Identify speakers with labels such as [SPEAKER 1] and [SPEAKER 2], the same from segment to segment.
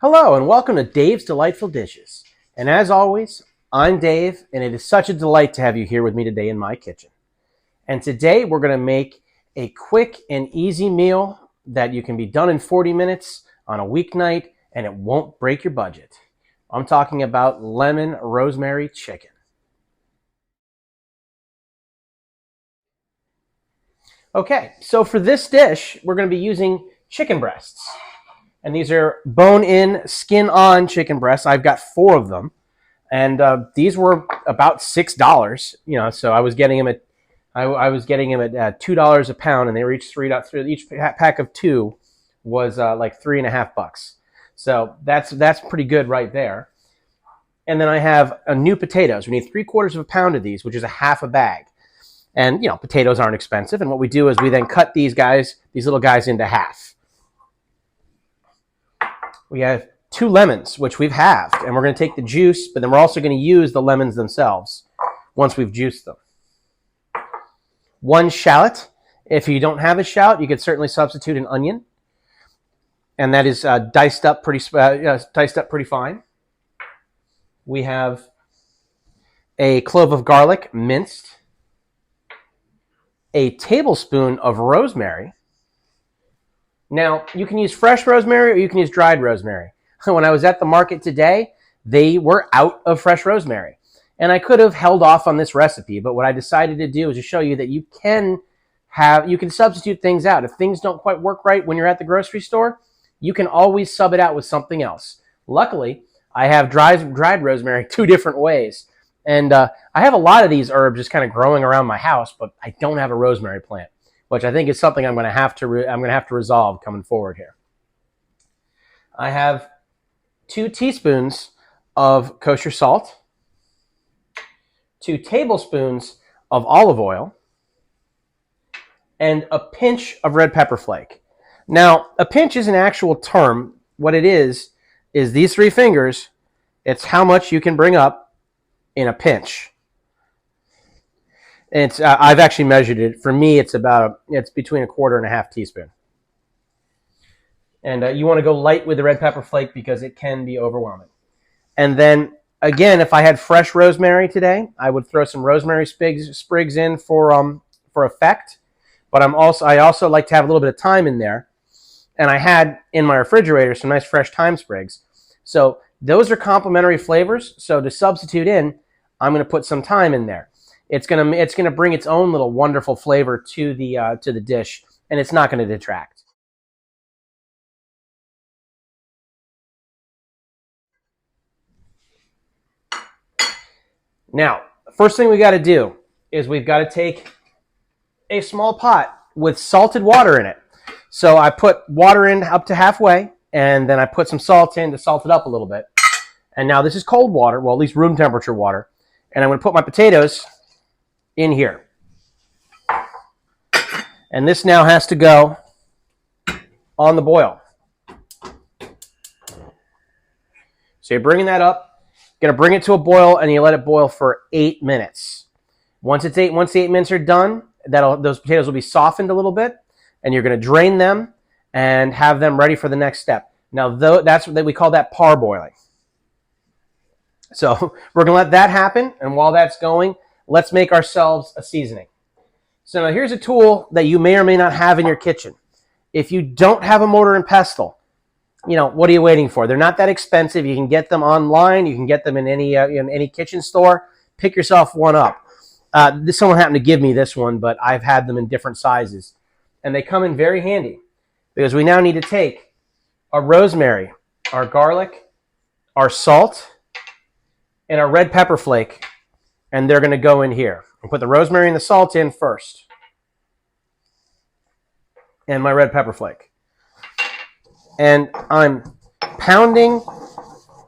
[SPEAKER 1] Hello and welcome to Dave's Delightful Dishes. And as always, I'm Dave, and it is such a delight to have you here with me today in my kitchen. And today we're going to make a quick and easy meal that you can be done in 40 minutes on a weeknight, and it won't break your budget. I'm talking about lemon rosemary chicken. Okay, so for this dish, we're going to be using chicken breasts. And these are bone-in, skin-on chicken breasts. I've got 4 of them, and these were about $6. So I was getting them at $2 a pound, and they were each $3. Each pack of 2 was like $3.50. So that's pretty good right there. And then I have new potatoes. We need 3/4 of a pound of these, which is a half a bag. And potatoes aren't expensive. And what we do is we then cut these little guys into half. We have 2 lemons, which we've halved, and we're going to take the juice, but then we're also going to use the lemons themselves once we've juiced them. 1 shallot. If you don't have a shallot, you could certainly substitute an onion, and that is diced up pretty fine. We have a clove of garlic minced, a tablespoon of rosemary. Now, you can use fresh rosemary or you can use dried rosemary. When I was at the market today, they were out of fresh rosemary. And I could have held off on this recipe, but what I decided to do is to show you that you can substitute things out. If things don't quite work right when you're at the grocery store, you can always sub it out with something else. Luckily, I have dried rosemary 2 different ways. And I have a lot of these herbs just kind of growing around my house, but I don't have a rosemary plant, which I think is something I'm going to have to resolve coming forward here. I have 2 teaspoons of kosher salt, 2 tablespoons of olive oil, and a pinch of red pepper flake. Now, a pinch is an actual term. What it is these 3 fingers. It's how much you can bring up in a pinch. It's I've actually measured it. For me, it's between 1/4 and 1/2 teaspoon. And you want to go light with the red pepper flake because it can be overwhelming. And then again, if I had fresh rosemary today, I would throw some rosemary sprigs in for effect. But I also like to have a little bit of thyme in there. And I had in my refrigerator some nice fresh thyme sprigs. So those are complementary flavors. So to substitute in, I'm going to put some thyme in there. It's gonna bring its own little wonderful flavor to the dish, and it's not going to detract. Now, first thing we got to do is we've got to take a small pot with salted water in it. So I put water in up to halfway, and then I put some salt in to salt it up a little bit. And now this is cold water, well, at least room temperature water, and I'm going to put my potatoes in here. And this now has to go on the boil. So you're bringing that up, you're going to bring it to a boil, and you let it boil for 8 minutes. Once the 8 minutes are done, those potatoes will be softened a little bit, and you're going to drain them and have them ready for the next step. Now, that's what we call that parboiling. So we're going to let that happen, and while that's going, let's make ourselves a seasoning. So now here's a tool that you may or may not have in your kitchen. If you don't have a mortar and pestle, what are you waiting for? They're not that expensive. You can get them online. You can get them in any kitchen store. Pick yourself one up. Someone happened to give me this one, but I've had them in different sizes. And they come in very handy because we now need to take our rosemary, our garlic, our salt, and our red pepper flake, and they're going to go in here. I'll put the rosemary and the salt in first, and my red pepper flake. And I'm pounding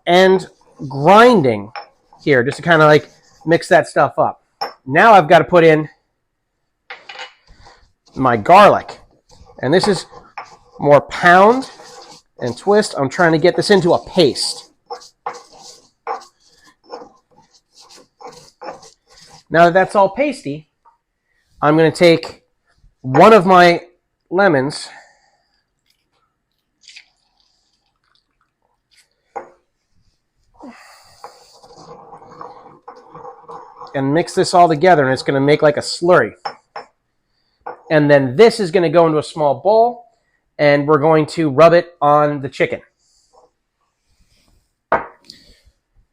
[SPEAKER 1] and grinding here just to kind of like mix that stuff up. Now I've got to put in my garlic, and this is more pound and twist. I'm trying to get this into a paste. Now that that's all pasty, I'm going to take one of my lemons and mix this all together, and it's going to make like a slurry. And then this is going to go into a small bowl, and we're going to rub it on the chicken.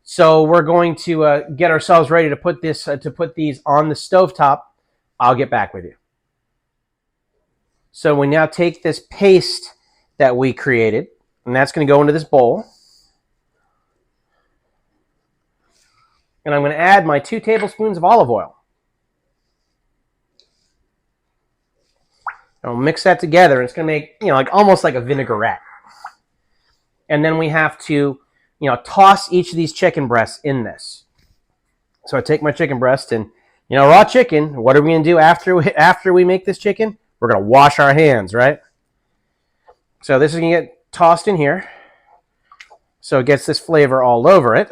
[SPEAKER 1] So we're going to get ourselves ready to put these on the stovetop. I'll get back with you. So we now take this paste that we created, and that's going to go into this bowl. And I'm going to add my 2 tablespoons of olive oil. And we'll mix that together, and it's going to make, like almost like a vinaigrette. And then we have to, toss each of these chicken breasts in this. So I take my chicken breast, and raw chicken. What are we going to do after we make this chicken? We're going to wash our hands, right? So this is going to get tossed in here, so it gets this flavor all over it.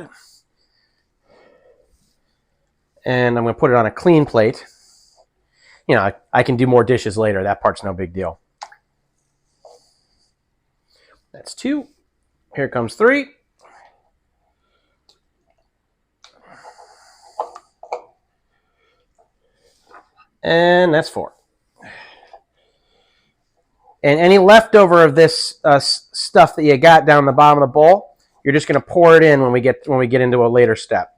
[SPEAKER 1] And I'm going to put it on a clean plate. I can do more dishes later. That part's no big deal. That's 2. Here comes 3. And that's 4. And any leftover of this stuff that you got down the bottom of the bowl, you're just going to pour it in when we get into a later step.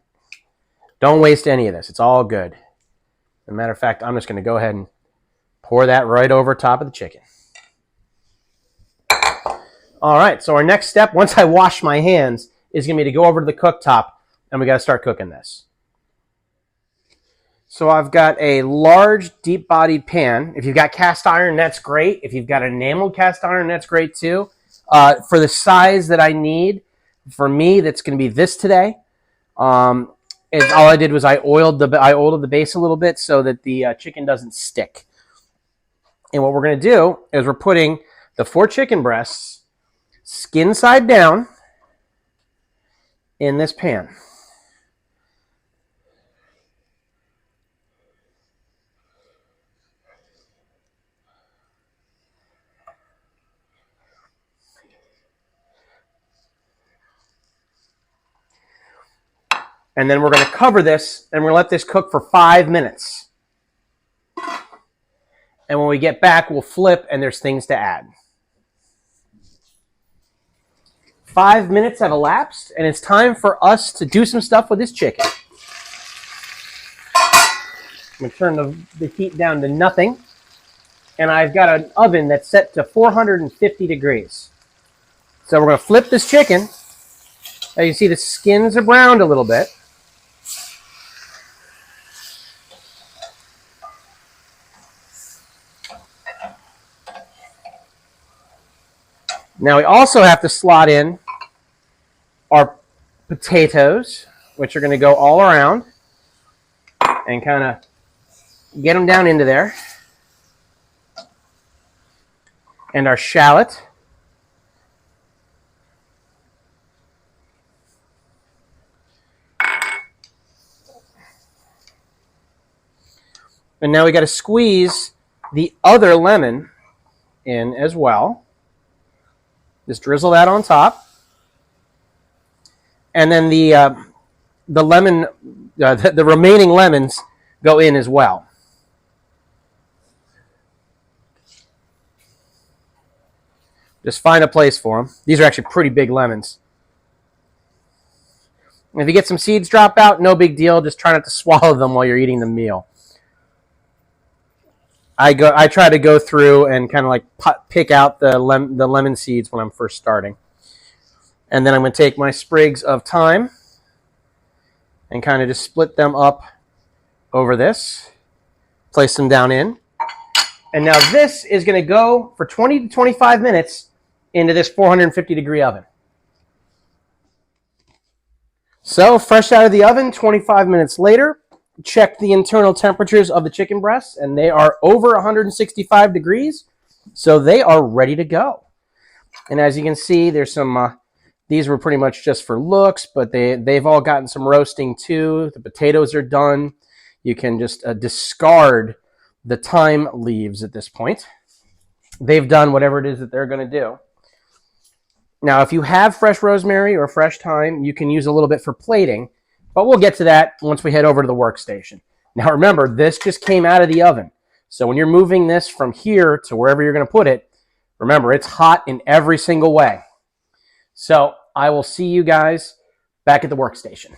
[SPEAKER 1] Don't waste any of this. It's all good. As a matter of fact, I'm just going to go ahead and pour that right over top of the chicken. All right, so our next step, once I wash my hands, is going to be to go over to the cooktop, and we got to start cooking this. So I've got a large, deep-bodied pan. If you've got cast iron, that's great. If you've got enameled cast iron, that's great too. For the size that I need, for me, that's going to be this today. All I did was I oiled the base a little bit so that the chicken doesn't stick. And what we're going to do is we're putting the 4 chicken breasts skin side down in this pan. And then we're going to cover this, and we're going to let this cook for 5 minutes. And when we get back, we'll flip, and there's things to add. 5 minutes have elapsed, and it's time for us to do some stuff with this chicken. I'm going to turn the heat down to nothing. And I've got an oven that's set to 450 degrees. So we're going to flip this chicken. As you see, the skins are browned a little bit. Now we also have to slot in our potatoes, which are going to go all around, and kind of get them down into there. And our shallot. And now we got to squeeze the other lemon in as well. Just drizzle that on top. And then the remaining lemons go in as well. Just find a place for them. These are actually pretty big lemons. And if you get some seeds drop out, no big deal. Just try not to swallow them while you're eating the meal. I try to go through and kind of like pick out the lemon seeds when I'm first starting. And then I'm going to take my sprigs of thyme and kind of just split them up over this. Place them down in. And now this is going to go for 20 to 25 minutes into this 450 degree oven. So fresh out of the oven, 25 minutes later, check the internal temperatures of the chicken breasts, and they are over 165 degrees, so they are ready to go. And as you can see, there's some, these were pretty much just for looks, but they've all gotten some roasting too. The potatoes are done. You can just discard the thyme leaves at this point. They've done whatever it is that they're going to do. Now, if you have fresh rosemary or fresh thyme, you can use a little bit for plating, But we'll get to that once we head over to the workstation. Now remember, this just came out of the oven. So when you're moving this from here to wherever you're going to put it, remember, it's hot in every single way. So I will see you guys back at the workstation.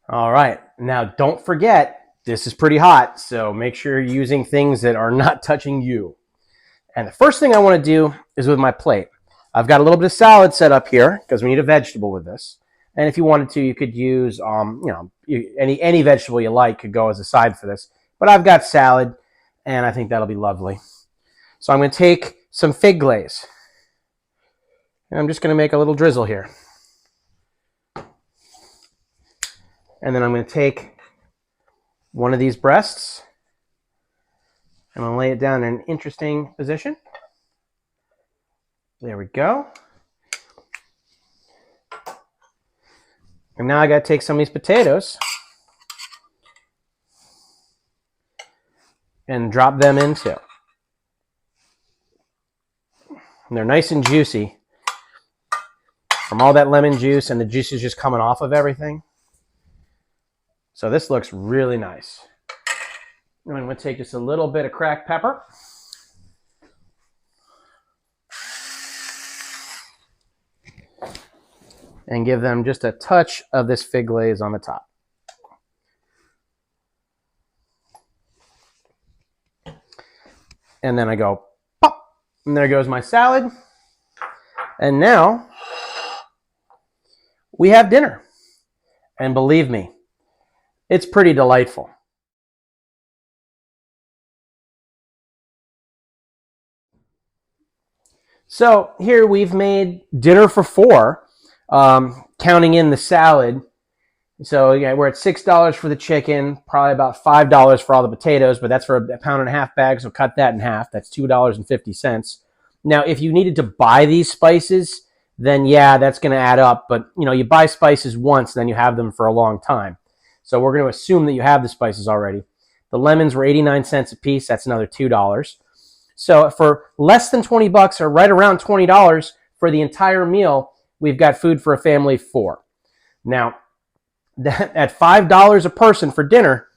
[SPEAKER 1] All right. Now don't forget, this is pretty hot, so make sure you're using things that are not touching you. And the first thing I want to do is with my plate. I've got a little bit of salad set up here because we need a vegetable with this. And if you wanted to, you could use, any vegetable you like could go as a side for this. But I've got salad, and I think that'll be lovely. So I'm going to take some fig glaze. And I'm just going to make a little drizzle here. And then I'm going to take one of these breasts. I'm going to lay it down in an interesting position. There we go. And now I got to take some of these potatoes and drop them into. And they're nice and juicy from all that lemon juice, and the juice is just coming off of everything. So this looks really nice. And I'm going to take just a little bit of cracked pepper. And give them just a touch of this fig glaze on the top. And then I go pop, and there goes my salad. And now we have dinner. And believe me, it's pretty delightful. So here we've made dinner for 4. Counting in the salad. So yeah, we're at $6 for the chicken, probably about $5 for all the potatoes, but that's for a 1.5 pound bag, so cut that in half. That's $2.50. Now, if you needed to buy these spices, then yeah, that's going to add up. But you buy spices once, then you have them for a long time. So we're going to assume that you have the spices already. The lemons were 89 cents a piece. That's another $2. So for less than 20 bucks, or right around $20 for the entire meal, we've got food for a family of 4. Now, at $5 a person for dinner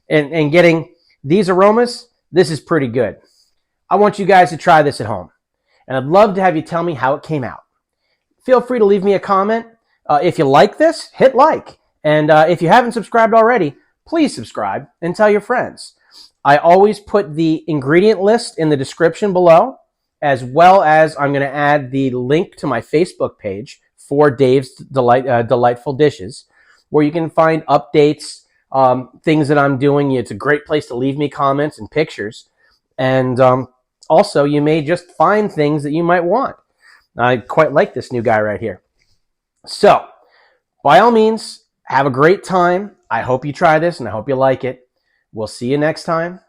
[SPEAKER 1] and getting these aromas, this is pretty good. I want you guys to try this at home. And I'd love to have you tell me how it came out. Feel free to leave me a comment. If you like this, hit like. And if you haven't subscribed already, please subscribe and tell your friends. I always put the ingredient list in the description below, as well as I'm going to add the link to my Facebook page for Dave's Delightful Dishes, where you can find updates, things that I'm doing. It's a great place to leave me comments and pictures. And also, you may just find things that you might want. I quite like this new guy right here. So, by all means, have a great time. I hope you try this, and I hope you like it. We'll see you next time.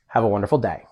[SPEAKER 1] Have a wonderful day.